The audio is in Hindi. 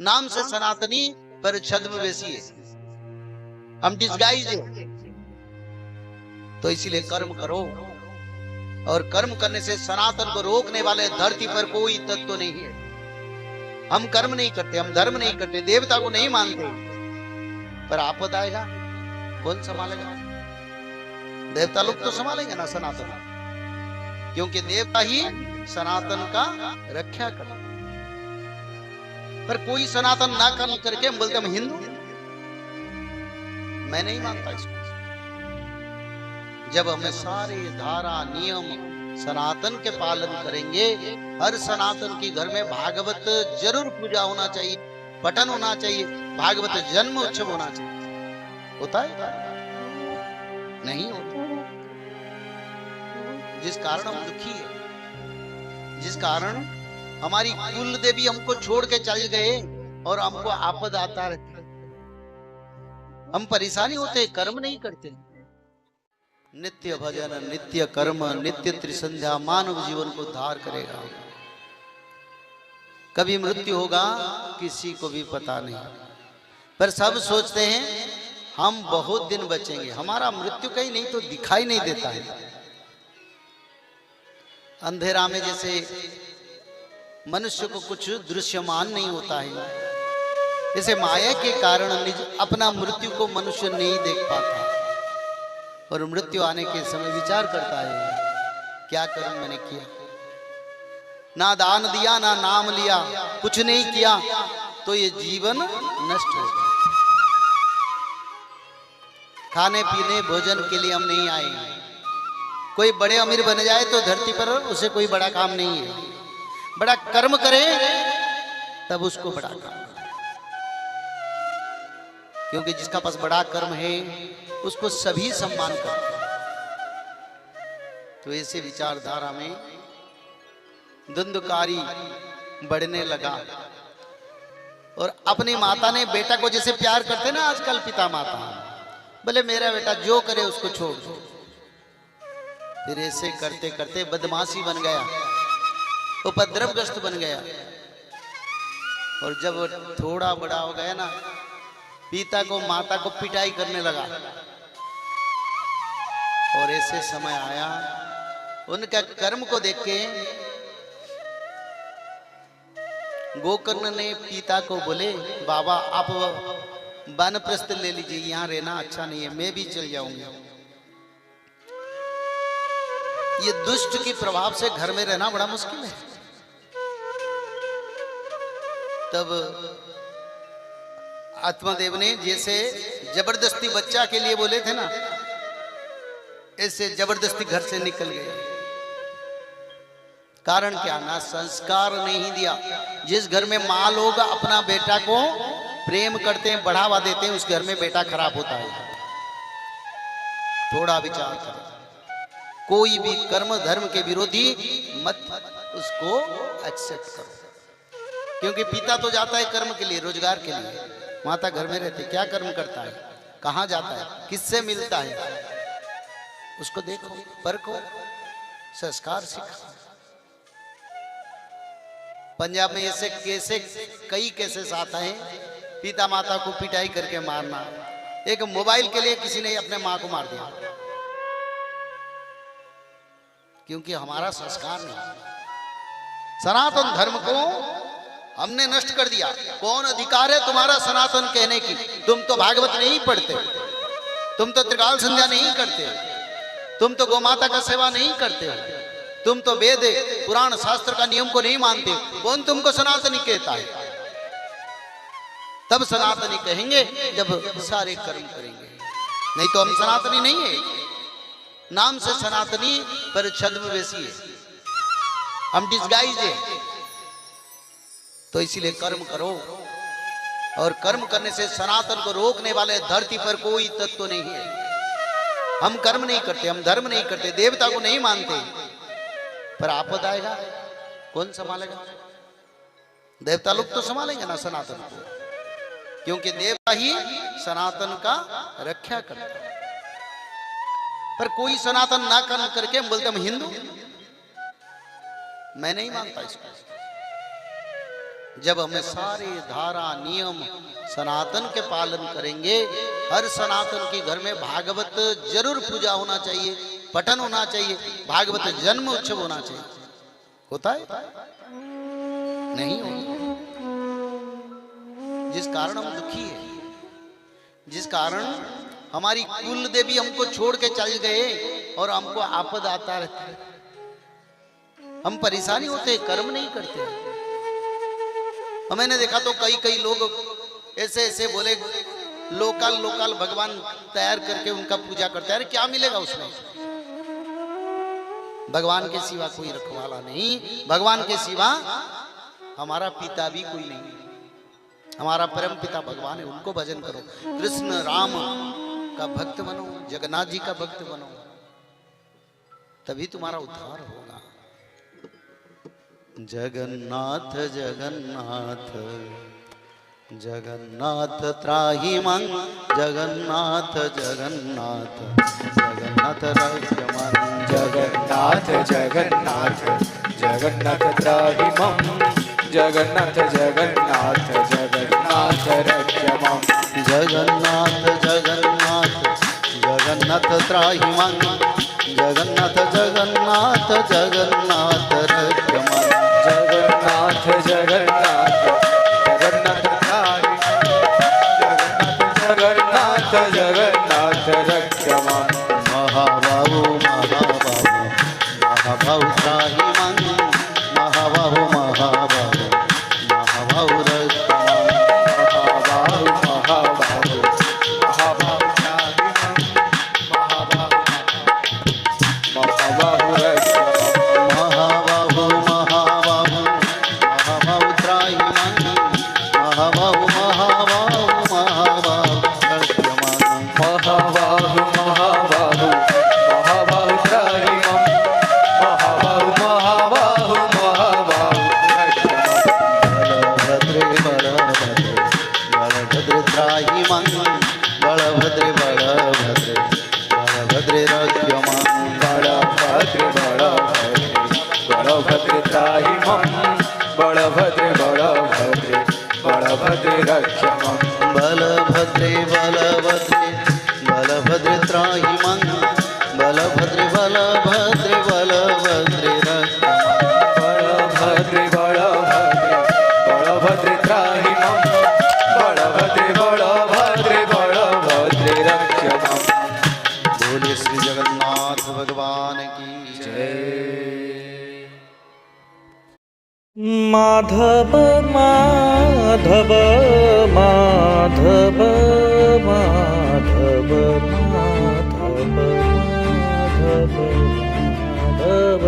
नाम से सनातनी पर छद्मवेशी है, हम डिस्गाइज है। तो इसीलिए कर्म करो, और कर्म करने से सनातन को रोकने वाले धरती पर कोई तत्व नहीं है। हम कर्म नहीं करते, हम धर्म नहीं करते, देवता को नहीं मानते, पर आपद आएगा कौन संभालेगा? देवता लोग तो संभालेंगे ना सनातन, क्योंकि देवता ही सनातन का रक्षा करते। पर कोई सनातन ना कर्म करके हम बोलते हम हिंदू। मैं नहीं मानता इसको। जब हमें सारे धारा नियम सनातन के पालन करेंगे, हर सनातन के घर में भागवत जरूर पूजा होना चाहिए, पठन होना चाहिए, भागवत जन्म उत्सव होना चाहिए। होता है? नहीं होता। जिस कारण हम दुखी है, जिस कारण हमारी कुल देवी हमको छोड़ के चल गए और हमको आपद आता रहता है, हम परेशानी होते, कर्म नहीं करते। नित्य भजन, नित्य कर्म, नित्य त्रिसंध्या मानव जीवन को उद्धार करेगा। कभी मृत्यु होगा किसी को भी पता नहीं, पर सब सोचते हैं हम बहुत दिन बचेंगे। हमारा मृत्यु कहीं नहीं तो दिखाई नहीं देता है। अंधेरा में जैसे मनुष्य को कुछ दृश्यमान नहीं होता है, जैसे माया के कारण निज अपना मृत्यु को मनुष्य नहीं देख पाता, और मृत्यु आने के समय विचार करता है क्या कर्म मैंने किया, ना दान दिया, ना नाम लिया, कुछ नहीं किया, तो ये जीवन नष्ट हो गया। खाने पीने भोजन के लिए हम नहीं आए। कोई बड़े अमीर बन जाए तो धरती पर उसे कोई बड़ा काम नहीं है, बड़ा कर्म करे तब उसको बड़ा काम। क्योंकि जिसका पास बड़ा कर्म है उसको सभी सम्मान करते हैं। तो ऐसे विचारधारा में धुंधकारी बढ़ने लगा, और अपनी माता ने बेटा को जैसे प्यार करते ना आजकल पिता माता, बोले मेरा बेटा जो करे उसको छोड़ दो। फिर ऐसे करते करते बदमाशी बन गया, उपद्रवग्रस्त बन गया, और जब थोड़ा बड़ा हो गया ना, पिता को माता को पिटाई करने लगा। और ऐसे समय आया, उनका कर्म को देख के गोकर्ण ने पिता को बोले बाबा आप वानप्रस्थ ले लीजिए, यहां रहना अच्छा नहीं है, मैं भी चल जाऊंगा। ये दुष्ट के प्रभाव से घर में रहना बड़ा मुश्किल है। तब आत्मादेव ने जैसे जबरदस्ती बच्चा के लिए बोले थे ना, ऐसे जबरदस्ती घर से निकल गए। कारण क्या? ना संस्कार नहीं दिया। जिस घर में माँ लोग अपना बेटा को प्रेम करते हैं, बढ़ावा देते हैं, उस घर में बेटा खराब होता है। थोड़ा विचार करें। कोई भी कर्म धर्म के विरोधी मत उसको एक्सेप्ट करो, क्योंकि पिता तो जाता है कर्म के लिए, रोजगार के लिए, माता घर में रहती, क्या कर्म करता है, कहाँ जाता है, किससे मिलता है, उसको देखो, परखो, संस्कार सीखो। पंजाब में ऐसे कैसे कई केसेस आता है, पिता माता को पिटाई करके मारना। एक मोबाइल के लिए किसी ने अपने माँ को मार दिया, क्योंकि हमारा संस्कार नहीं। सनातन धर्म को हमने नष्ट कर दिया। कौन अधिकार है तुम्हारा सनातन कहने की? तुम तो भागवत नहीं पढ़ते, तुम तो त्रिकाल संध्या नहीं करते, तुम तो गौमाता का सेवा नहीं करते हो, तुम तो वेद पुराण शास्त्र का नियम को नहीं मानते। कौन तुमको सनातनी कहता है? तब सनातनी कहेंगे जब सारे कर्म करेंगे, नहीं तो हम सनातनी नहीं है। नाम से सनातनी पर छद्मवेशी है, हम डिस्गाइज है। तो इसीलिए कर्म करो, और कर्म करने से सनातन को रोकने वाले धरती पर कोई तत्व नहीं है। हम कर्म नहीं करते, हम धर्म नहीं करते, देवता को नहीं मानते, पर आपद आएगा कौन संभालेगा? देवता लोग तो संभालेंगे ना सनातन को, क्योंकि देवता ही सनातन का रक्षा करता है। पर कोई सनातन ना कर्म करके हम बोलते हम हिंदू। मैं नहीं मानता इसको। जब हमें सारे धारा नियम सनातन के पालन करेंगे, हर सनातन के घर में भागवत जरूर पूजा होना चाहिए, पठन होना चाहिए, भागवत जन्म उत्सव होना चाहिए। होता है? नहीं होता। जिस कारण हम दुखी है, जिस कारण हमारी कुल देवी हमको छोड़ के चल गए और हमको आपद आता रहता है, हम परेशानी होते, कर्म नहीं करते। मैंने देखा तो कई लोग ऐसे ऐसे बोले लोकल भगवान तैयार करके उनका पूजा करते हैं। अरे क्या मिलेगा उसमें? भगवान के सिवा कोई रखवाला नहीं, भगवान के सिवा हमारा पिता भी कोई नहीं, हमारा परम पिता भगवान है, उनको भजन करो। कृष्ण राम का भक्त बनो, जगन्नाथ जी का भक्त बनो, तभी तुम्हारा उद्धार होगा। जगन्नाथ जगन्नाथ जगन्नाथ त्राहि मां, जगन्नाथ जगन्नाथ जगन्नाथ रक्ष मां, जगन्नाथ जगन्नाथ जगन्नाथ त्राहि मां, जगन्नाथ जगन्नाथ जगन्नाथ रक्ष मां, जगन्नाथ जगन्नाथ जगन्नाथ त्राहि मां, जगन्नाथ जगन्नाथ जगन्नाथ रक्ष मां, जगन्नाथ जगन्नाथ जगन्नाथ त्राहि जगन्नाथ जगन्नाथ रक्ष मां, महाबाहु महाबाहु महाबाहु त्राहि मां, महाबाहु महाबाहु महाबाहु रक्ष मां, महाबाहु महाबाहु महाबाहु त्राहि मां, महाबाहु रक्ष मां, महाबाहु महाबाहु महाबाहु त्राहि मां, महाबाहु महाबाहु महाबाहु रक्ष मां, महाबाहु महाबाहु महाबाहु त्राहि मां, महाबाहु महाबाहु महाबाहु रक्ष मां, बलभद्रे बलभद्रे बलभद्रे त्राहि मां, बलभद्रे बलभद्रे बलभद्रे रक्ष मां, बलभद्रे बलभद्रे बलभद्रे त्राहि मां, बलभद्रे बलभद्रे बलभद्रे रक्ष मां, बलभद्रे बलभद्रे बलभद्रे त्राहि मां, बलभद्रे बलभद्रे बलभद्रे रक्ष मां, बलभद्रे बलभद्रे बलभद्रे त्राहि मां, बलभद्रे बलभद्रे बलभद्रे रक्ष मां। बोले श्री जगन्नाथ भगवान की जय। माधव माधव माधव माधव माधव माधव माधव